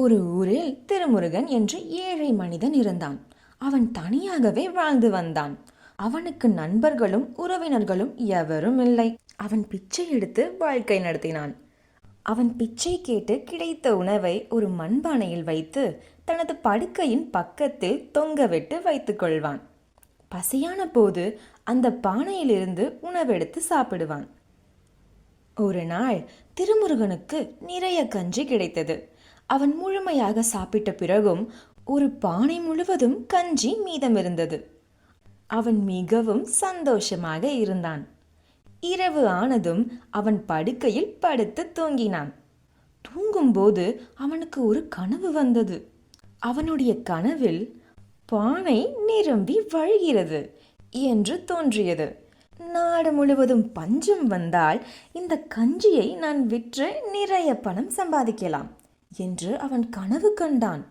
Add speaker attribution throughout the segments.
Speaker 1: ஒரு ஊரில் திருமுருகன் என்று ஏழை மனிதன் இருந்தான். அவன் தனியாகவே வாழ்ந்து வந்தான். அவனுக்கு நண்பர்களும் உறவினர்களும் எவரும் இல்லை. அவன் பிச்சை எடுத்து வாழ்க்கை நடத்தினான். அவன் பிச்சை கேட்டு கிடைத்த உணவை ஒரு மண்பானையில் வைத்து தனது படுக்கையின் பக்கத்தில் தொங்கவிட்டு வைத்துக் கொள்வான். பசியான போது அந்த பானையிலிருந்து உணவெடுத்து சாப்பிடுவான். ஒரு நாள் திருமுருகனுக்கு நிறைய கஞ்சி கிடைத்தது. அவன் முழுமையாக சாப்பிட்ட பிறகும் ஒரு பானை முழுவதும் கஞ்சி மீதம் இருந்தது. அவன் மிகவும் சந்தோஷமாக இருந்தான். இரவு ஆனதும் அவன் படுக்கையில் படுத்து தூங்கினான். தூங்கும்போது அவனுக்கு ஒரு கனவு வந்தது. அவனுடைய கனவில் பானை நிரம்பி வழிகிறது என்று தோன்றியது. நாடு முழுவதும் பஞ்சம் வந்தால் இந்த கஞ்சியை நான் விற்று நிறைய பணம் சம்பாதிக்கலாம் என்று அவன் கனவு கண்டான்.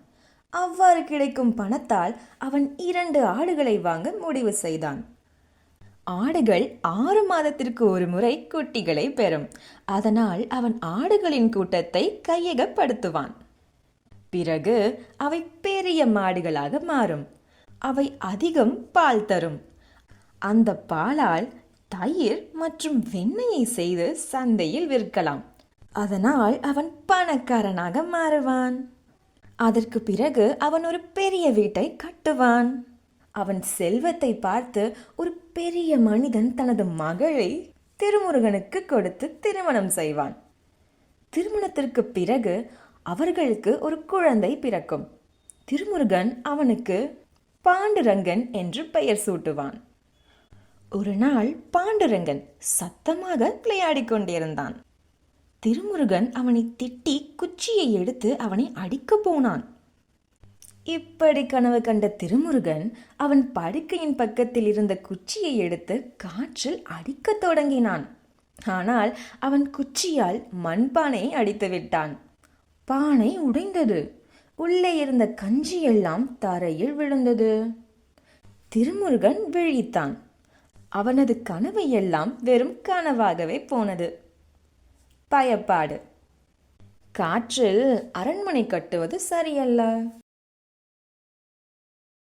Speaker 1: அவ்வாறு கிடைக்கும் பணத்தால் அவன் 2 ஆடுகளை வாங்க முடிவு செய்தான். ஆடுகள் 6 மாதத்திற்கு ஒரு முறை குட்டிகளை பெறும். அதனால் அவன் ஆடுகளின் கூட்டத்தை கையகப்படுத்துவான். பிறகு அவை பெரிய மாடுகளாக மாறும். அவை அதிகம் பால் தரும். அந்த பாலால் தயிர் மற்றும் வெண்ணெயை செய்து சந்தையில் விற்கலாம். அதனால் அவன் பணக்காரனாக மாறுவான். அதற்கு பிறகு அவன் ஒரு பெரிய வீட்டை கட்டுவான். அவன் செல்வத்தை பார்த்து ஒரு பெரிய மனிதன் தனது மகளை திருமுருகனுக்கு கொடுத்து திருமணம் செய்வான். திருமணத்திற்கு பிறகு அவர்களுக்கு ஒரு குழந்தை பிறக்கும். திருமுருகன் அவனுக்கு பாண்டுரங்கன் என்று பெயர் சூட்டுவான். ஒரு நாள் பாண்டுரங்கன் சத்தமாக விளையாடிக் கொண்டிருந்தான். திருமுருகன் அவனை திட்டி குச்சியை எடுத்து அவனை அடிக்கப் போனான். இப்படி கனவு கண்ட திருமுருகன் அவன் படுக்கையின் பக்கத்தில் இருந்த குச்சியை எடுத்து காற்றில் அடிக்கத் தொடங்கினான். ஆனால் அவன் குச்சியால் மண்பானையை அடித்து விட்டான். பானை உடைந்தது. உள்ளே இருந்த கஞ்சி எல்லாம் தரையில் விழுந்தது. திருமுருகன் விழித்தான். அவனது கனவு எல்லாம் வெறும் கனவாகவே போனது. பயப்பாடு. காற்றில் அரண்மனை கட்டுவது சரியல்ல.